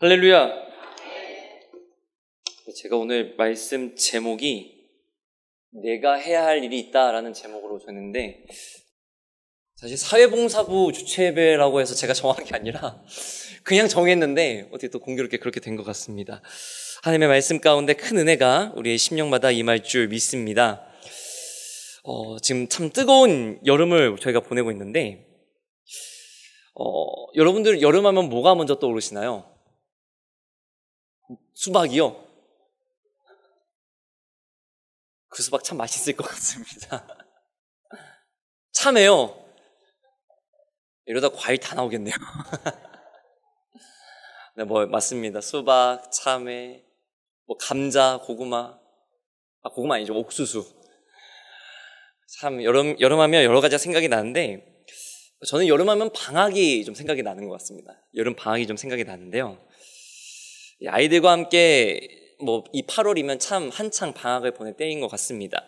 할렐루야! 제가 오늘 말씀 제목이 내가 해야 할 일이 있다라는 제목으로 줬는데, 사실 사회봉사부 주최예배라고 해서 제가 정한 게 아니라 그냥 정했는데 어떻게 또 공교롭게 그렇게 된 것 같습니다. 하나님의 말씀 가운데 큰 은혜가 우리의 심령마다 임할 줄 믿습니다. 지금 참 뜨거운 여름을 저희가 보내고 있는데, 여러분들 여름하면 뭐가 먼저 떠오르시나요? 수박이요? 그 수박 참 맛있을 것 같습니다. 참외요? 이러다 과일 다 나오겠네요. 네, 맞습니다. 수박, 참외, 감자, 고구마. 고구마 아니죠. 옥수수. 참, 여름하면 여러 가지가 생각이 나는데, 저는 여름하면 방학이 좀 생각이 나는 것 같습니다. 여름 방학이 좀 생각이 나는데요. 아이들과 함께 이 8월이면 참 한창 방학을 보낼 때인 것 같습니다.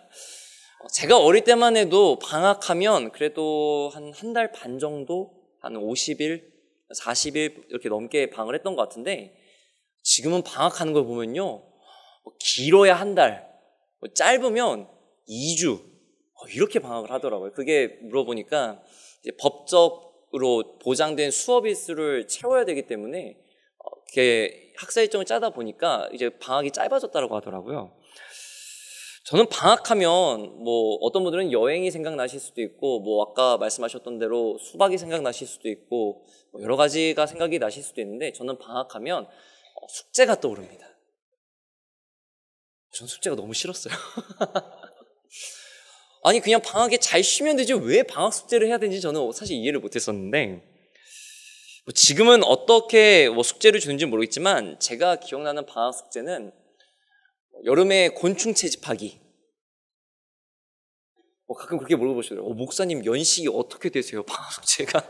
제가 어릴 때만 해도 방학하면 그래도 한 달 반 정도, 한 50일, 40일 이렇게 넘게 방학을 했던 것 같은데, 지금은 방학하는 걸 보면요, 길어야 한 달, 짧으면 2주 이렇게 방학을 하더라고요. 그게 물어보니까 이제 법적으로 보장된 수업 일수를 채워야 되기 때문에 이렇게 학사 일정을 짜다 보니까 이제 방학이 짧아졌다고 하더라고요. 저는 방학하면 어떤 분들은 여행이 생각나실 수도 있고, 아까 말씀하셨던 대로 수박이 생각나실 수도 있고, 여러 가지가 생각이 나실 수도 있는데, 저는 방학하면 숙제가 떠오릅니다. 전 숙제가 너무 싫었어요. 아니, 그냥 방학에 잘 쉬면 되지 왜 방학 숙제를 해야 되는지 저는 사실 이해를 못했었는데, 지금은 어떻게 숙제를 주는지 모르겠지만, 제가 기억나는 방학 숙제는 여름에 곤충 채집하기. 가끔 그렇게 물어보시더라고요. 목사님 연식이 어떻게 되세요? 방학 숙제가.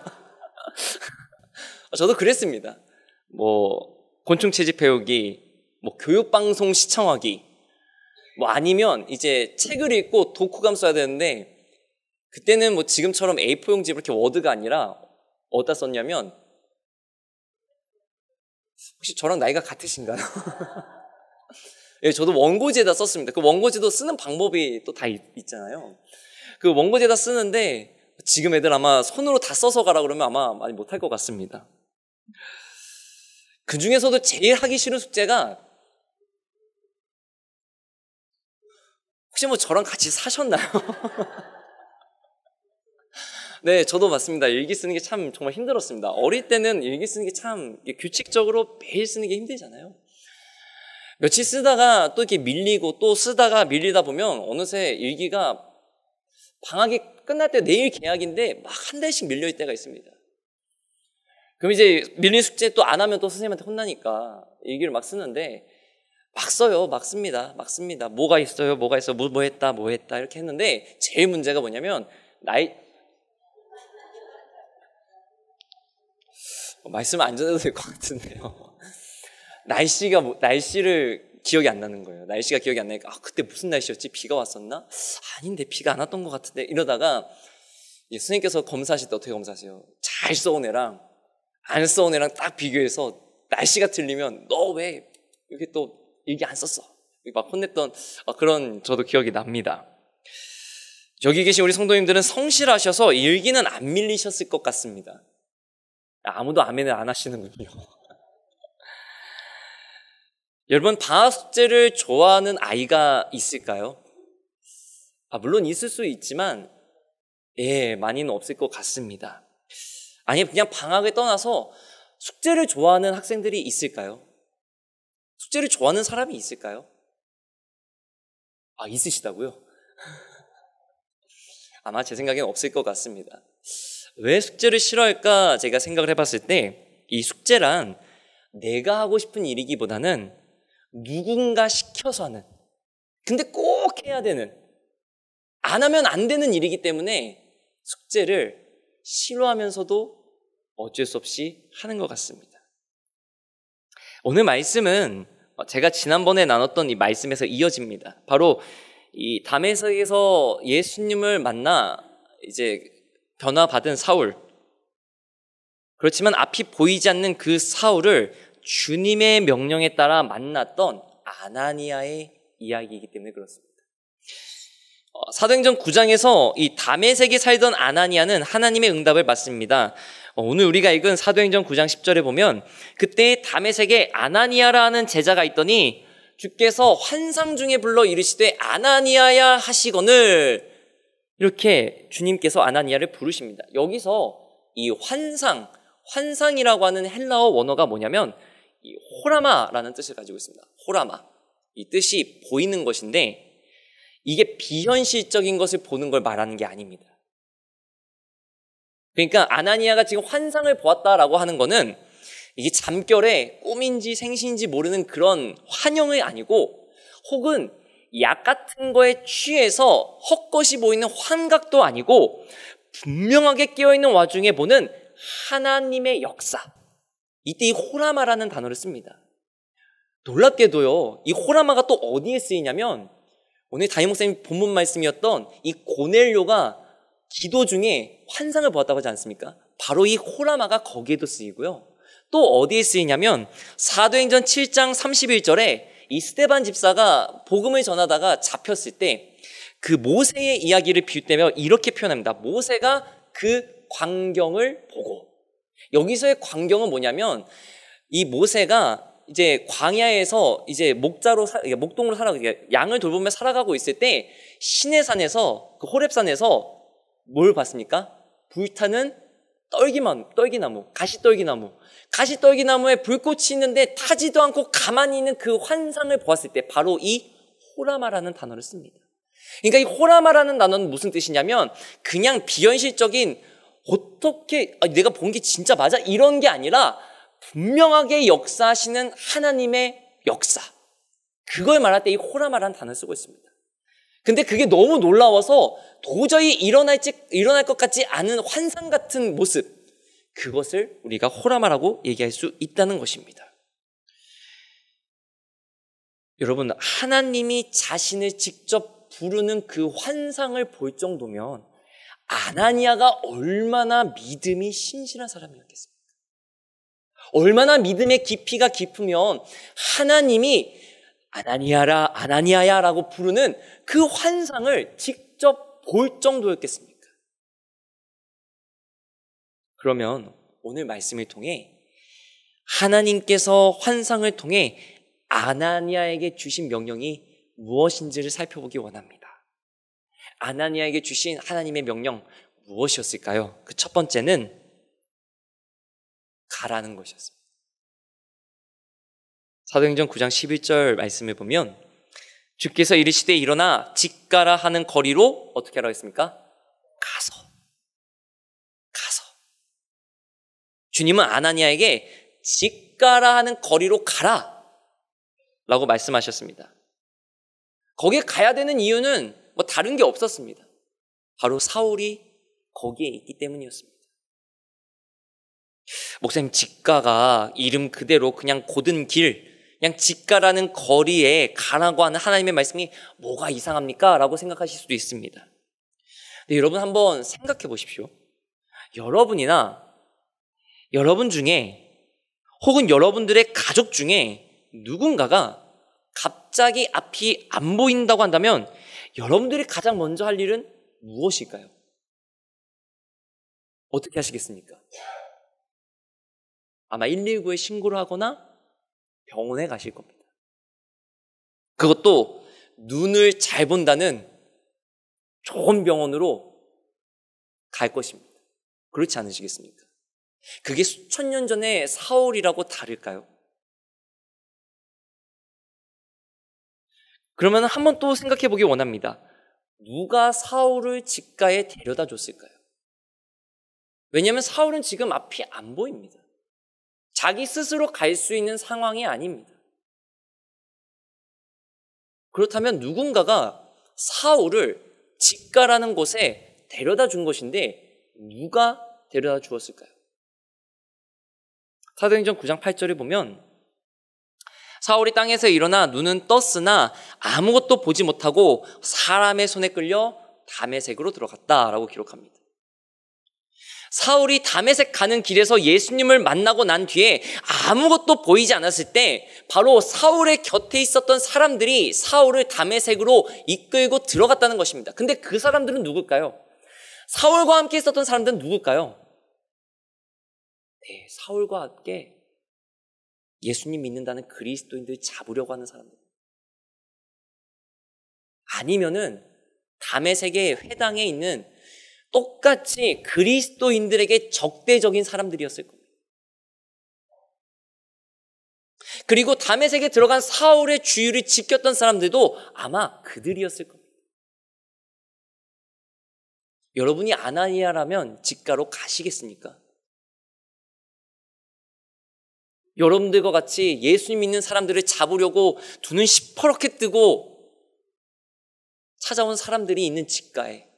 저도 그랬습니다. 곤충 채집해오기, 교육방송 시청하기, 아니면 이제 책을 읽고 독후감 써야 되는데, 그때는 지금처럼 A4 용지 이렇게 워드가 아니라 어디다 썼냐면, 혹시 저랑 나이가 같으신가요? 예, 저도 원고지에다 썼습니다. 그 원고지도 쓰는 방법이 또 다 있잖아요. 그 원고지에다 쓰는데, 지금 애들 아마 손으로 다 써서 가라 그러면 아마 많이 못할 것 같습니다. 그 중에서도 제일 하기 싫은 숙제가, 혹시 저랑 같이 사셨나요? 네, 저도 맞습니다. 일기 쓰는 게 참 정말 힘들었습니다. 어릴 때는 일기 쓰는 게 참 규칙적으로 매일 쓰는 게 힘들잖아요. 며칠 쓰다가 또 이렇게 밀리고 또 쓰다가 밀리다 보면 어느새 일기가 방학이 끝날 때 내일 개학인데 막 한 달씩 밀려있을 때가 있습니다. 그럼 이제 밀린 숙제 또 안 하면 또 선생님한테 혼나니까 일기를 막 쓰는데, 막 써요. 막 씁니다. 뭐가 있어요? 뭐 했다 이렇게 했는데, 제일 문제가 뭐냐면 말씀 안 전해도 될 것 같은데요. 날씨를 기억이 안 나는 거예요. 날씨가 기억이 안 나니까, 그때 무슨 날씨였지? 비가 왔었나? 아닌데, 비가 안 왔던 것 같은데. 이러다가, 선생님께서 검사하실 때 어떻게 검사하세요? 잘 써온 애랑, 안 써온 애랑 딱 비교해서, 날씨가 틀리면, 너 왜 이렇게 또 일기 안 썼어? 막 혼냈던 그런 저도 기억이 납니다. 여기 계신 우리 성도님들은 성실하셔서 일기는 안 밀리셨을 것 같습니다. 아무도 아멘을 안 하시는군요. 여러분, 방학 숙제를 좋아하는 아이가 있을까요? 물론 있을 수 있지만, 많이는 없을 것 같습니다. 아니, 그냥 방학을 떠나서 숙제를 좋아하는 학생들이 있을까요? 숙제를 좋아하는 사람이 있을까요? 있으시다고요? 아마 제 생각엔 없을 것 같습니다. 왜 숙제를 싫어할까 제가 생각을 해봤을 때, 이 숙제란 내가 하고 싶은 일이기보다는 누군가 시켜서 하는, 근데 꼭 해야 되는, 안 하면 안 되는 일이기 때문에 숙제를 싫어하면서도 어쩔 수 없이 하는 것 같습니다. 오늘 말씀은 제가 지난번에 나눴던 이 말씀에서 이어집니다. 바로 이 다메섹에서 예수님을 만나 이제 변화받은 사울, 그렇지만 앞이 보이지 않는 그 사울을 주님의 명령에 따라 만났던 아나니아의 이야기이기 때문에 그렇습니다. 사도행전 9장에서 이 다메섹에 살던 아나니아는 하나님의 응답을 받습니다. 오늘 우리가 읽은 사도행전 9장 10절에 보면 그때 다메섹에 아나니아라는 제자가 있더니 주께서 환상 중에 불러 이르시되 아나니아야 하시거늘, 이렇게 주님께서 아나니아를 부르십니다. 여기서 이 환상이라고 하는 헬라어 원어가 뭐냐면 이 호라마라는 뜻을 가지고 있습니다. 호라마. 이 뜻이 보이는 것인데 이게 비현실적인 것을 보는 걸 말하는 게 아닙니다. 그러니까 아나니아가 지금 환상을 보았다라고 하는 거는 이게 잠결에 꿈인지 생시인지 모르는 그런 환영이 아니고, 혹은 약 같은 거에 취해서 헛것이 보이는 환각도 아니고 분명하게 깨어있는 와중에 보는 하나님의 역사. 이때 이 호라마라는 단어를 씁니다. 놀랍게도요, 이 호라마가 또 어디에 쓰이냐면 오늘 담임 목사님 본문 말씀이었던 이 고넬료가 기도 중에 환상을 보았다고 하지 않습니까? 바로 이 호라마가 거기에도 쓰이고요. 또 어디에 쓰이냐면 사도행전 7장 31절에 이 스데반 집사가 복음을 전하다가 잡혔을 때 그 모세의 이야기를 비유되며 이렇게 표현합니다. 모세가 그 광경을 보고. 여기서의 광경은 뭐냐면 이 모세가 이제 광야에서 이제 목동으로 양을 돌보며 살아가고 있을 때 시내산에서 그 호렙산에서 뭘 봤습니까? 불타는 가시떨기나무에 불꽃이 있는데 타지도 않고 가만히 있는 그 환상을 보았을 때 바로 이 호라마라는 단어를 씁니다. 그러니까 이 호라마라는 단어는 무슨 뜻이냐면 그냥 비현실적인 어떻게 내가 본 게 진짜 맞아? 이런 게 아니라 분명하게 역사하시는 하나님의 역사. 그걸 말할 때 이 호라마라는 단어를 쓰고 있습니다. 근데 그게 너무 놀라워서 도저히 일어날 것 같지 않은 환상 같은 모습, 그것을 우리가 호라마라고 얘기할 수 있다는 것입니다. 여러분, 하나님이 자신을 직접 부르는 그 환상을 볼 정도면 아나니아가 얼마나 믿음이 신실한 사람이었겠습니까? 얼마나 믿음의 깊이가 깊으면 하나님이 아나니아야 라고 부르는 그 환상을 직접 볼 정도였겠습니까? 그러면 오늘 말씀을 통해 하나님께서 환상을 통해 아나니아에게 주신 명령이 무엇인지를 살펴보기 원합니다. 아나니아에게 주신 하나님의 명령 무엇이었을까요? 그 첫 번째는 가라는 것이었습니다. 사도행전 9장 11절 말씀을 보면 주께서 이르시되 일어나 집 가라 하는 거리로 어떻게 하라고 했습니까? 가서. 주님은 아나니아에게 집 가라 하는 거리로 가라 라고 말씀하셨습니다. 거기에 가야 되는 이유는 뭐 다른 게 없었습니다. 바로 사울이 거기에 있기 때문이었습니다. 목사님, 집가가 이름 그대로 그냥 고든 길, 그냥 집가라는 거리에 가라고 하는 하나님의 말씀이 뭐가 이상합니까? 라고 생각하실 수도 있습니다. 근데 여러분 한번 생각해 보십시오. 여러분 중에 혹은 여러분들의 가족 중에 누군가가 갑자기 앞이 안 보인다고 한다면 여러분들이 가장 먼저 할 일은 무엇일까요? 어떻게 하시겠습니까? 아마 119에 신고를 하거나 병원에 가실 겁니다. 그것도 눈을 잘 본다는 좋은 병원으로 갈 것입니다. 그렇지 않으시겠습니까? 그게 수천 년 전에 사울이라고 다를까요? 그러면 한번 또 생각해 보기 원합니다. 누가 사울을 집가에 데려다 줬을까요? 왜냐하면 사울은 지금 앞이 안 보입니다. 자기 스스로 갈 수 있는 상황이 아닙니다. 그렇다면 누군가가 사울을 집가라는 곳에 데려다 준 것인데 누가 데려다 주었을까요? 사도행전 9장 8절에 보면 사울이 땅에서 일어나 눈은 떴으나 아무것도 보지 못하고 사람의 손에 끌려 다메섹으로 들어갔다라고 기록합니다. 사울이 다메섹 가는 길에서 예수님을 만나고 난 뒤에 아무것도 보이지 않았을 때 바로 사울의 곁에 있었던 사람들이 사울을 다메섹으로 이끌고 들어갔다는 것입니다. 근데 그 사람들은 누굴까요? 사울과 함께 있었던 사람들은 누굴까요? 네, 사울과 함께 예수님 믿는다는 그리스도인들 잡으려고 하는 사람들. 아니면은 다메섹의 회당에 있는 똑같이 그리스도인들에게 적대적인 사람들이었을 겁니다. 그리고 다메섹에 들어간 사울의 주의를 지켰던 사람들도 아마 그들이었을 겁니다. 여러분이 아나니아라면 직가로 가시겠습니까? 여러분들과 같이 예수님 믿는 사람들을 잡으려고 두 눈 시퍼렇게 뜨고 찾아온 사람들이 있는 직가에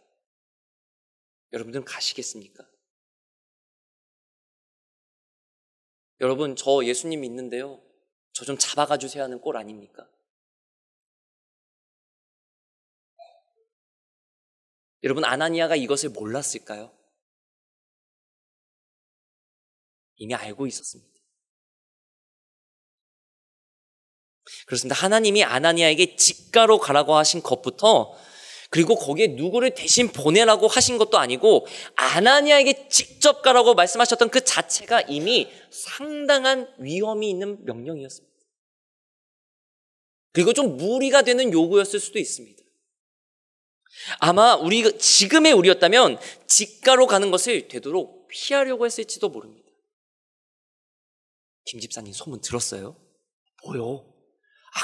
여러분들은 가시겠습니까? 여러분, 저 예수님 믿는데요, 저 좀 잡아가 주세요 하는 꼴 아닙니까? 여러분, 아나니아가 이것을 몰랐을까요? 이미 알고 있었습니다. 그렇습니다. 하나님이 아나니아에게 직가로 가라고 하신 것부터, 그리고 거기에 누구를 대신 보내라고 하신 것도 아니고 아나니아에게 직접 가라고 말씀하셨던 그 자체가 이미 상당한 위험이 있는 명령이었습니다. 그리고 좀 무리가 되는 요구였을 수도 있습니다. 아마 지금의 우리였다면 직가로 가는 것을 되도록 피하려고 했을지도 모릅니다. 김 집사님 소문 들었어요? 뭐요?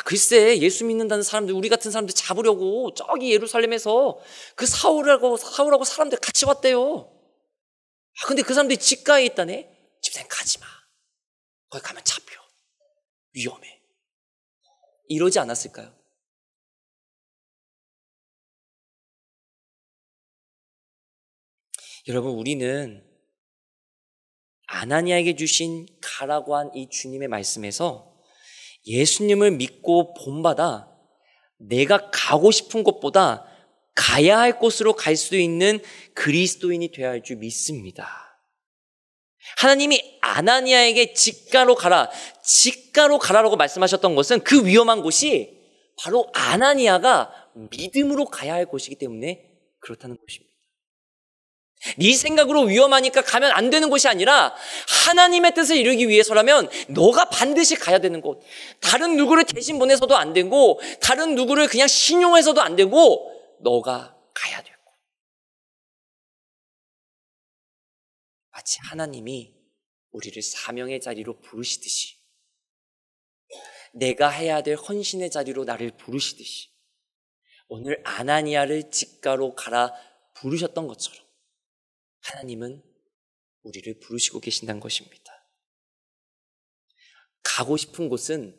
글쎄, 예수 믿는다는 사람들, 우리 같은 사람들 잡으려고 저기 예루살렘에서 그 사울하고 사람들 같이 왔대요. 근데 그 사람들이 직가에 있다네? 집사님 가지 마. 거기 가면 잡혀. 위험해. 이러지 않았을까요? 여러분, 우리는 아나니아에게 주신 가라고 한 이 주님의 말씀에서 예수님을 믿고 본받아 내가 가고 싶은 곳보다 가야 할 곳으로 갈 수 있는 그리스도인이 되어야 할 줄 믿습니다. 하나님이 아나니아에게 직가로 가라라고 말씀하셨던 것은 그 위험한 곳이 바로 아나니아가 믿음으로 가야 할 곳이기 때문에 그렇다는 것입니다. 네 생각으로 위험하니까 가면 안 되는 곳이 아니라 하나님의 뜻을 이루기 위해서라면 너가 반드시 가야 되는 곳. 다른 누구를 대신 보내서도 안 되고 다른 누구를 그냥 신용해서도 안 되고 너가 가야 되고. 마치 하나님이 우리를 사명의 자리로 부르시듯이, 내가 해야 될 헌신의 자리로 나를 부르시듯이 오늘 아나니아를 직가로 가라 부르셨던 것처럼 하나님은 우리를 부르시고 계신다는 것입니다. 가고 싶은 곳은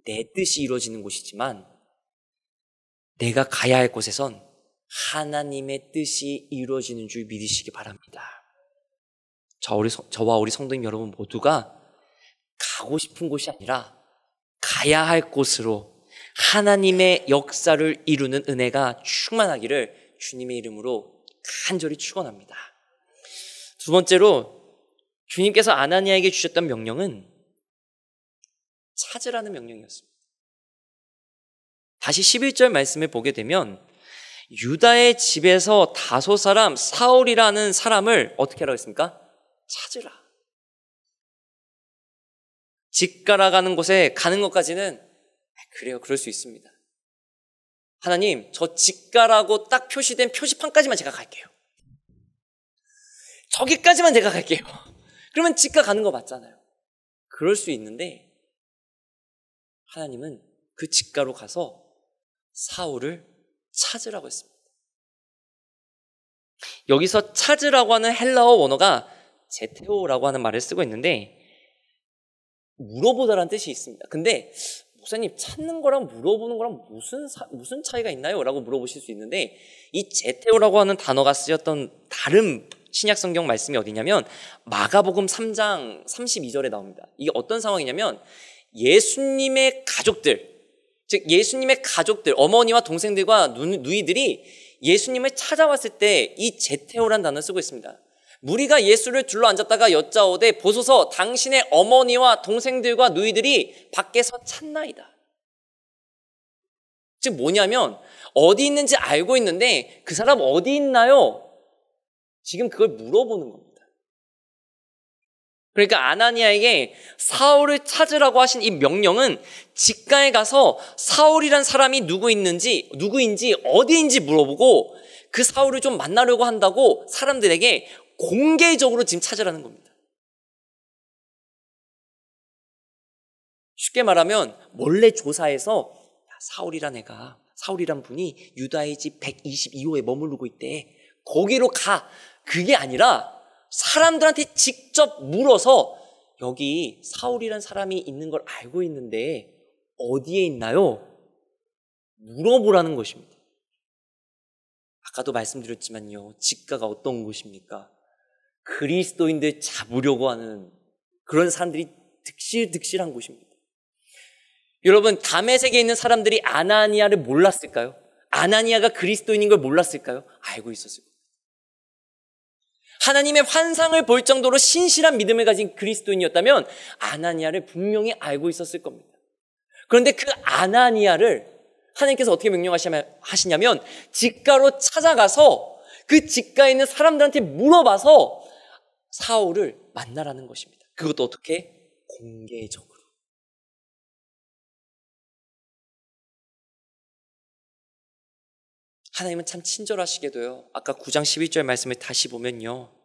내 뜻이 이루어지는 곳이지만 내가 가야 할 곳에선 하나님의 뜻이 이루어지는 줄 믿으시기 바랍니다. 저와 우리 성도님 여러분 모두가 가고 싶은 곳이 아니라 가야 할 곳으로 하나님의 역사를 이루는 은혜가 충만하기를 주님의 이름으로 간절히 축원합니다. 두 번째로 주님께서 아나니아에게 주셨던 명령은 찾으라는 명령이었습니다. 다시 11절 말씀을 보게 되면 유다의 집에서 다소 사람 사울이라는 사람을 어떻게 하라고 했습니까? 찾으라. 직가라 가는 곳에 가는 것까지는 그래요, 그럴 수 있습니다. 하나님, 저 직가라고 딱 표시된 표지판까지만 제가 갈게요. 저기까지만 내가 갈게요. 그러면 직가 가는 거 맞잖아요. 그럴 수 있는데 하나님은 그 직가로 가서 사울을 찾으라고 했습니다. 여기서 찾으라고 하는 헬라어 원어가 제테오라고 하는 말을 쓰고 있는데 물어보다라는 뜻이 있습니다. 근데 목사님, 찾는 거랑 물어보는 거랑 무슨 차이가 있나요? 라고 물어보실 수 있는데 이 제테오라고 하는 단어가 쓰였던 다른 신약 성경 말씀이 어디냐면 마가복음 3장 32절에 나옵니다. 이게 어떤 상황이냐면 예수님의 가족들, 즉 예수님의 가족들, 어머니와 동생들과 누이들이 예수님을 찾아왔을 때 이 제테오라는 단어를 쓰고 있습니다. 무리가 예수를 둘러앉았다가 여짜오되 보소서 당신의 어머니와 동생들과 누이들이 밖에서 찾나이다. 즉 뭐냐면 어디 있는지 알고 있는데 그 사람 어디 있나요? 지금 그걸 물어보는 겁니다. 그러니까 아나니아에게 사울을 찾으라고 하신 이 명령은 직가에 가서 사울이란 사람이 누구인지 어디인지 물어보고 그 사울을 좀 만나려고 한다고 사람들에게 공개적으로 지금 찾으라는 겁니다. 쉽게 말하면 몰래 조사해서 사울이란 분이 유다의 집 122호에 머무르고 있대. 거기로 가. 그게 아니라 사람들한테 직접 물어서 여기 사울이란 사람이 있는 걸 알고 있는데 어디에 있나요? 물어보라는 것입니다. 아까도 말씀드렸지만요. 직가가 어떤 곳입니까? 그리스도인들 잡으려고 하는 그런 사람들이 득실득실한 곳입니다. 여러분, 다메섹에 있는 사람들이 아나니아를 몰랐을까요? 아나니아가 그리스도인인 걸 몰랐을까요? 알고 있었을 겁니다. 하나님의 환상을 볼 정도로 신실한 믿음을 가진 그리스도인이었다면 아나니아를 분명히 알고 있었을 겁니다. 그런데 그 아나니아를 하나님께서 어떻게 명령하시냐면 직가로 찾아가서 그 직가에 있는 사람들한테 물어봐서 사울을 만나라는 것입니다. 그것도 어떻게? 공개적으로. 하나님은 참 친절하시게도요. 아까 9장 11절 말씀을 다시 보면요.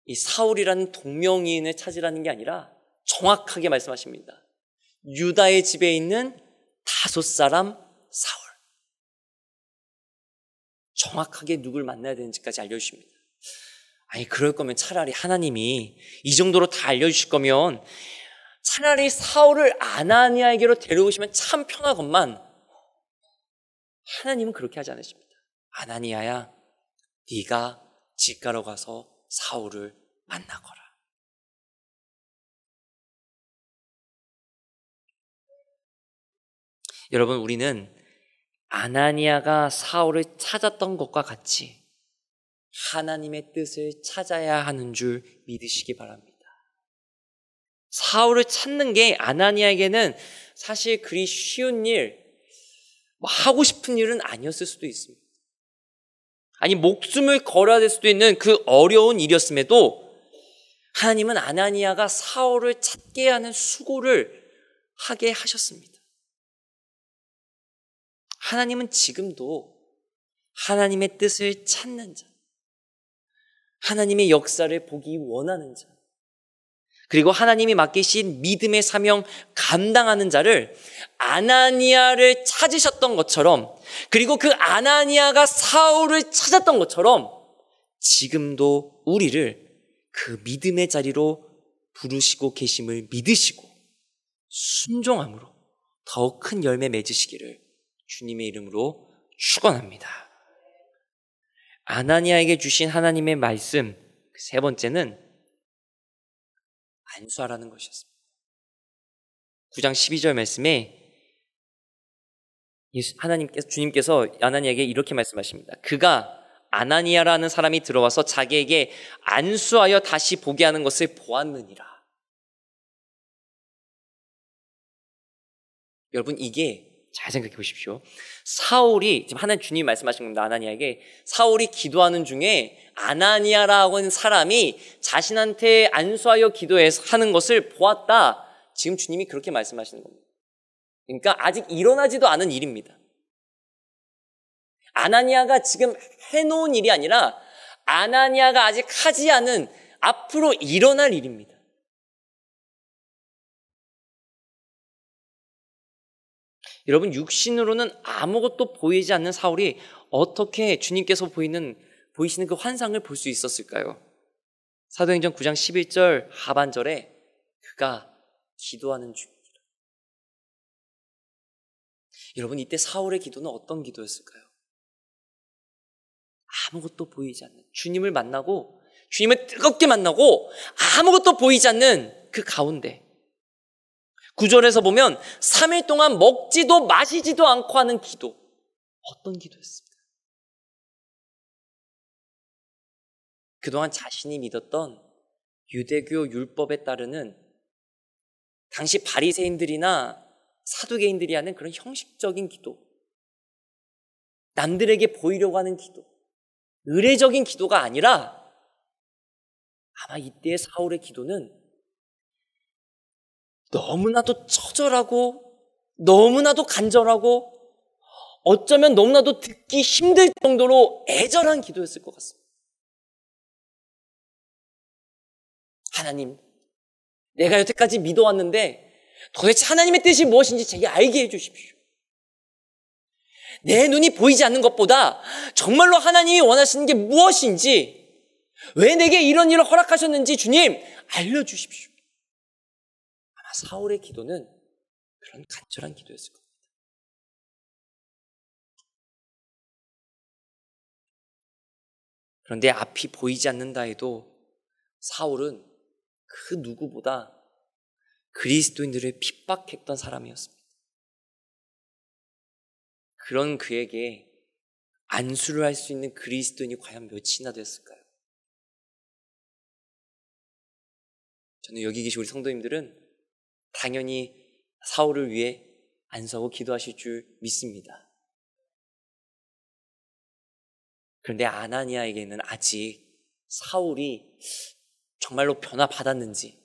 이 사울이라는 동명이인을 찾으라는 게 아니라 정확하게 말씀하십니다. 유다의 집에 있는 5사람 사울. 정확하게 누굴 만나야 되는지까지 알려주십니다. 아니 그럴 거면 차라리 하나님이 이 정도로 다 알려주실 거면 차라리 사울을 아나니아에게로 데려오시면 참 편하건만 하나님은 그렇게 하지 않으십니다. 아나니아야, 네가 직가로 가서 사울을 만나거라. 여러분, 우리는 아나니아가 사울을 찾았던 것과 같이 하나님의 뜻을 찾아야 하는 줄 믿으시기 바랍니다. 사울을 찾는 게 아나니아에게는 사실 그리 쉬운 일, 하고 싶은 일은 아니었을 수도 있습니다. 아니 목숨을 걸어야 될 수도 있는 그 어려운 일이었음에도 하나님은 아나니아가 사울을 찾게 하는 수고를 하게 하셨습니다. 하나님은 지금도 하나님의 뜻을 찾는 자, 하나님의 역사를 보기 원하는 자, 그리고 하나님이 맡기신 믿음의 사명 감당하는 자를 아나니아를 찾으셨던 것처럼, 그리고 그 아나니아가 사울을 찾았던 것처럼 지금도 우리를 그 믿음의 자리로 부르시고 계심을 믿으시고 순종함으로 더욱 큰 열매 맺으시기를 주님의 이름으로 축원합니다. 아나니아에게 주신 하나님의 말씀, 세 번째는 안수하라는 것이었습니다. 9장 12절 말씀에 주님께서 아나니아에게 이렇게 말씀하십니다. 그가 아나니아라는 사람이 들어와서 자기에게 안수하여 다시 보게 하는 것을 보았느니라. 여러분, 이게 잘 생각해 보십시오. 사울이, 지금 하나님 주님이 말씀하신 겁니다. 아나니아에게 사울이 기도하는 중에 아나니아라고 하는 사람이 자신한테 안수하여 기도해서 하는 것을 보았다. 지금 주님이 그렇게 말씀하시는 겁니다. 그러니까 아직 일어나지도 않은 일입니다. 아나니아가 지금 해놓은 일이 아니라 아나니아가 아직 하지 않은 앞으로 일어날 일입니다. 여러분, 육신으로는 아무것도 보이지 않는 사울이 어떻게 주님께서 보이시는 그 환상을 볼 수 있었을까요? 사도행전 9장 11절 하반절에 그가 기도하는 중이라. 여러분, 이때 사울의 기도는 어떤 기도였을까요? 아무것도 보이지 않는, 주님을 만나고 주님을 뜨겁게 만나고 아무것도 보이지 않는 그 가운데 9절에서 보면 3일 동안 먹지도 마시지도 않고 하는 기도. 어떤 기도였습니까? 그동안 자신이 믿었던 유대교 율법에 따르는 당시 바리새인들이나 사두개인들이 하는 그런 형식적인 기도, 남들에게 보이려고 하는 기도, 의례적인 기도가 아니라 아마 이때의 사울의 기도는 너무나도 처절하고 너무나도 간절하고 어쩌면 너무나도 듣기 힘들 정도로 애절한 기도였을 것 같습니다. 하나님, 내가 여태까지 믿어왔는데 도대체 하나님의 뜻이 무엇인지 제게 알게 해주십시오. 내 눈이 보이지 않는 것보다 정말로 하나님이 원하시는 게 무엇인지, 왜 내게 이런 일을 허락하셨는지 주님 알려주십시오. 아마 사울의 기도는 그런 간절한 기도였을 겁니다. 그런데 앞이 보이지 않는다 해도 사울은 그 누구보다 그리스도인들을 핍박했던 사람이었습니다. 그런 그에게 안수를 할 수 있는 그리스도인이 과연 몇이나 됐을까요? 저는 여기 계신 우리 성도님들은 당연히 사울을 위해 안수하고 기도하실 줄 믿습니다. 그런데 아나니아에게는 아직 사울이 정말로 변화받았는지,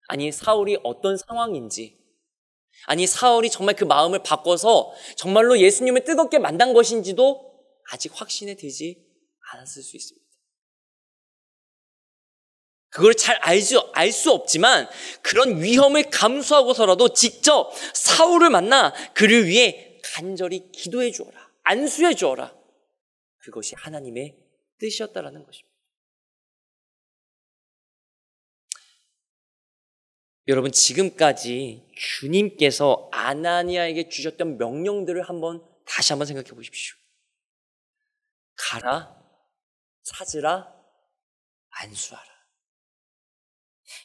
아니 사울이 어떤 상황인지, 아니 사울이 정말 그 마음을 바꿔서 정말로 예수님을 뜨겁게 만난 것인지도 아직 확신이 되지 않았을 수 있습니다. 그걸 잘 알 수 없지만 그런 위험을 감수하고서라도 직접 사울을 만나 그를 위해 간절히 기도해 주어라, 안수해 주어라. 그것이 하나님의 뜻이었다라는 것입니다. 여러분, 지금까지 주님께서 아나니아에게 주셨던 명령들을 다시 한번 생각해 보십시오. 가라, 찾으라, 안수하라.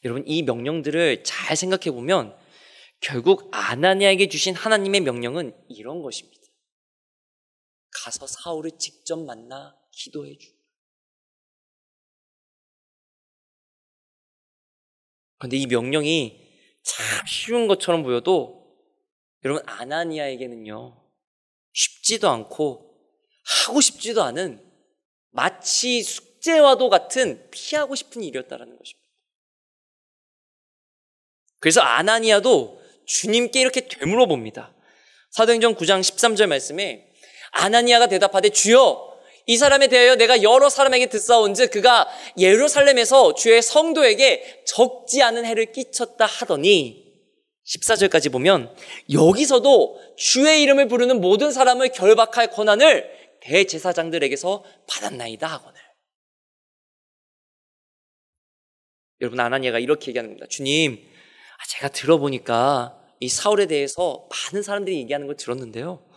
여러분, 이 명령들을 잘 생각해 보면 결국 아나니아에게 주신 하나님의 명령은 이런 것입니다. 가서 사울을 직접 만나 기도해 주. 그런데 이 명령이 참 쉬운 것처럼 보여도 여러분, 아나니아에게는요, 쉽지도 않고 하고 싶지도 않은 마치 숙제와도 같은 피하고 싶은 일이었다는 것입니다. 그래서 아나니아도 주님께 이렇게 되물어 봅니다. 사도행전 9장 13절 말씀에 아나니아가 대답하되 주여, 이 사람에 대하여 내가 여러 사람에게 듣사온즉 그가 예루살렘에서 주의 성도에게 적지 않은 해를 끼쳤다 하더니, 14절까지 보면 여기서도 주의 이름을 부르는 모든 사람을 결박할 권한을 대제사장들에게서 받았나이다 하거늘. 여러분, 아나니아가 이렇게 얘기하는 겁니다. 주님, 제가 들어보니까 이 사울에 대해서 많은 사람들이 얘기하는 걸 들었는데요,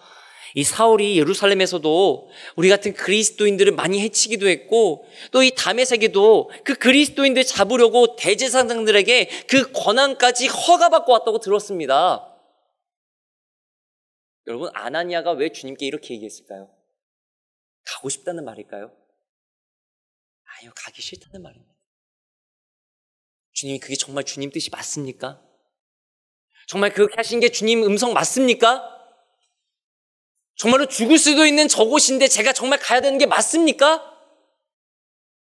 이 사울이 예루살렘에서도 우리 같은 그리스도인들을 많이 해치기도 했고, 또 이 다메섹에도 그 그리스도인들 잡으려고 대제사장들에게 그 권한까지 허가받고 왔다고 들었습니다. 여러분, 아나니아가 왜 주님께 이렇게 얘기했을까요? 가고 싶다는 말일까요? 아니요, 가기 싫다는 말입니다. 주님이 그게 정말 주님 뜻이 맞습니까? 정말 그렇게 하신 게 주님 음성 맞습니까? 정말로 죽을 수도 있는 저곳인데 제가 정말 가야 되는 게 맞습니까?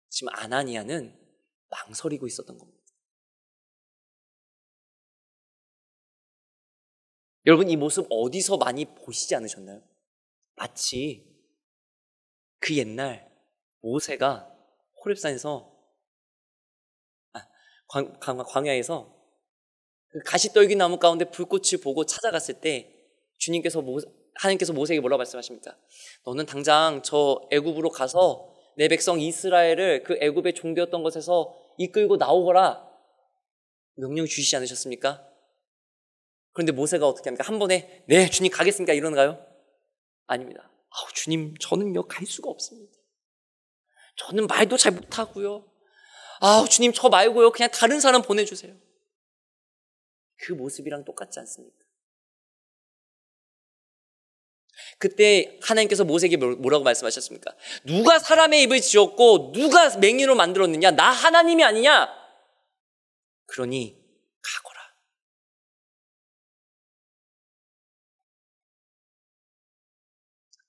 지금 아나니아는 망설이고 있었던 겁니다. 여러분, 이 모습 어디서 많이 보시지 않으셨나요? 마치 그 옛날 모세가 호렙산에서 광야에서 그 가시떨기 나무 가운데 불꽃을 보고 찾아갔을 때 하나님께서 모세에게 뭐라고 말씀하십니까? 너는 당장 저 애굽으로 가서 내 백성 이스라엘을 그 애굽의 종되었던 곳에서 이끌고 나오거라 명령 주시지 않으셨습니까? 그런데 모세가 어떻게 합니까? 한 번에 네 주님 가겠습니까? 이러는가요? 아닙니다. 주님, 저는요 갈 수가 없습니다. 저는 말도 잘 못하고요. 주님, 저 말고요 그냥 다른 사람 보내주세요. 그 모습이랑 똑같지 않습니까? 그때 하나님께서 모세에게 뭐라고 말씀하셨습니까? 누가 사람의 입을 지었고 누가 맹인으로 만들었느냐? 나 하나님이 아니냐? 그러니 가거라.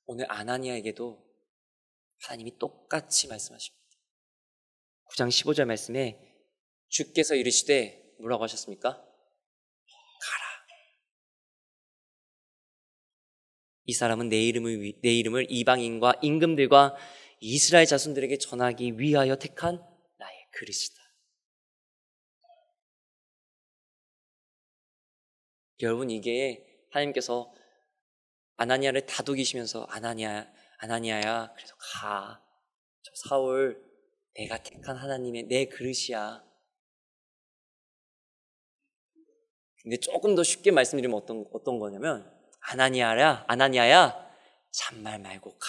오늘 아나니아에게도 하나님이 똑같이 말씀하십니다. 9장 15절 말씀에 주께서 이르시되 뭐라고 하셨습니까? 가라. 이 사람은 내 이름을 이방인과 임금들과 이스라엘 자손들에게 전하기 위하여 택한 나의 그릇이다. 여러분, 이게 하나님께서 아나니아를 다독이시면서 아나니아야, 그래서 가. 저 사울 내가 택한 하나님의 내 그릇이야. 근데 조금 더 쉽게 말씀드리면 어떤 거냐면 아나니아야, 잔말 말고 가.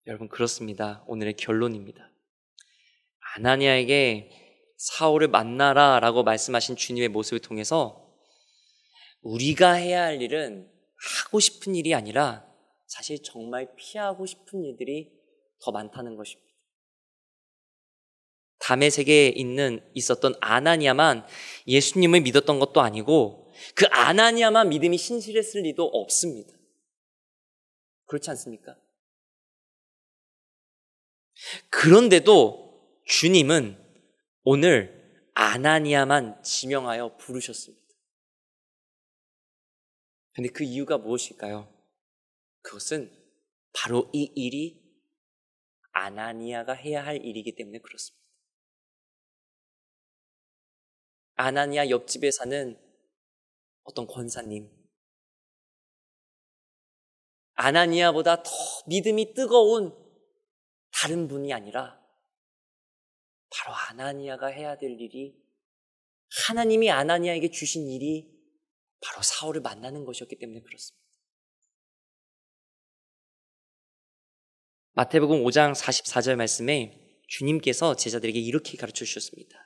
여러분, 그렇습니다. 오늘의 결론입니다. 아나니아에게 사울을 만나라 라고 말씀하신 주님의 모습을 통해서 우리가 해야 할 일은 하고 싶은 일이 아니라 사실 정말 피하고 싶은 일들이 더 많다는 것입니다. 다메섹에 있었던 아나니아만 예수님을 믿었던 것도 아니고 그 아나니아만 믿음이 신실했을 리도 없습니다. 그렇지 않습니까? 그런데도 주님은 오늘 아나니아만 지명하여 부르셨습니다. 그런데 그 이유가 무엇일까요? 그것은 바로 이 일이 아나니아가 해야 할 일이기 때문에 그렇습니다. 아나니아 옆집에 사는 어떤 권사님, 아나니아보다 더 믿음이 뜨거운 다른 분이 아니라 바로 아나니아가 해야 될 일이, 하나님이 아나니아에게 주신 일이 바로 사울을 만나는 것이었기 때문에 그렇습니다. 마태복음 5장 44절 말씀에 주님께서 제자들에게 이렇게 가르쳐 주셨습니다.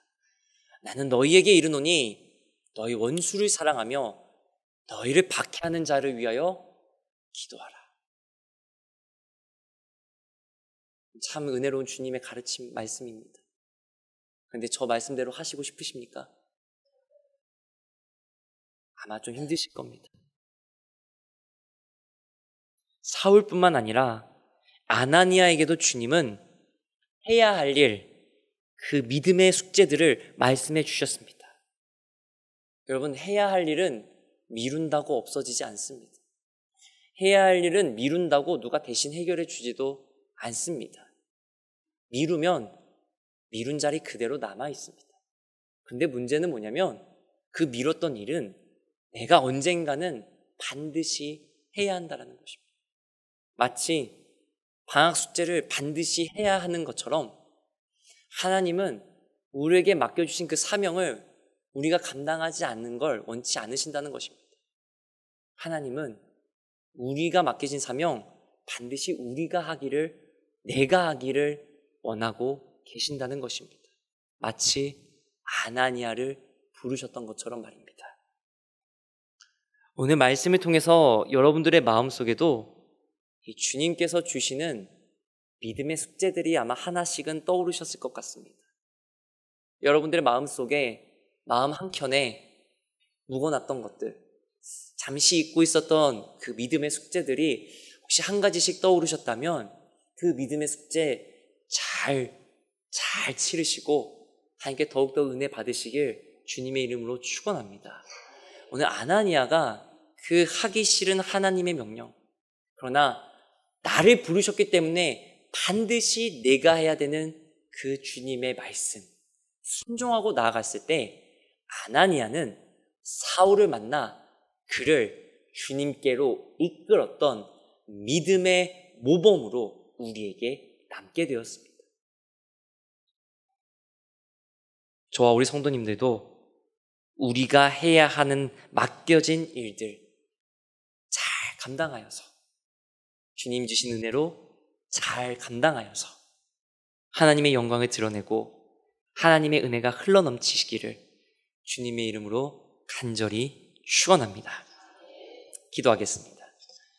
나는 너희에게 이르노니 너희 원수를 사랑하며 너희를 박해하는 자를 위하여 기도하라. 참 은혜로운 주님의 가르침 말씀입니다. 그런데 저 말씀대로 하시고 싶으십니까? 아마 좀 힘드실 겁니다. 사울뿐만 아니라 아나니아에게도 주님은 해야 할 일, 그 믿음의 숙제들을 말씀해 주셨습니다. 여러분, 해야 할 일은 미룬다고 없어지지 않습니다. 해야 할 일은 미룬다고 누가 대신 해결해 주지도 않습니다. 미루면 미룬 자리 그대로 남아 있습니다. 근데 문제는 뭐냐면 그 미뤘던 일은 내가 언젠가는 반드시 해야 한다는 것입니다. 마치 방학 숙제를 반드시 해야 하는 것처럼 하나님은 우리에게 맡겨주신 그 사명을 우리가 감당하지 않는 걸 원치 않으신다는 것입니다. 하나님은 우리가 맡겨진 사명 반드시 내가 하기를 원하고 계신다는 것입니다. 마치 아나니아를 부르셨던 것처럼 말입니다. 오늘 말씀을 통해서 여러분들의 마음속에도 이 주님께서 주시는 믿음의 숙제들이 아마 하나씩은 떠오르셨을 것 같습니다. 여러분들의 마음 한켠에 묵어놨던 것들, 잠시 잊고 있었던 그 믿음의 숙제들이 혹시 한 가지씩 떠오르셨다면 그 믿음의 숙제 잘 치르시고 하나님께 더욱더 은혜 받으시길 주님의 이름으로 축원합니다. 오늘 아나니아가 그 하기 싫은 하나님의 명령, 그러나 나를 부르셨기 때문에 반드시 내가 해야 되는 그 주님의 말씀 순종하고 나아갔을 때 아나니아는 사울을 만나 그를 주님께로 이끌었던 믿음의 모범으로 우리에게 남게 되었습니다. 저와 우리 성도님들도 우리가 해야 하는 맡겨진 일들 잘 감당하여서 주님 주신 은혜로 잘 감당하여서 하나님의 영광을 드러내고 하나님의 은혜가 흘러넘치시기를 주님의 이름으로 간절히 축원합니다. 기도하겠습니다.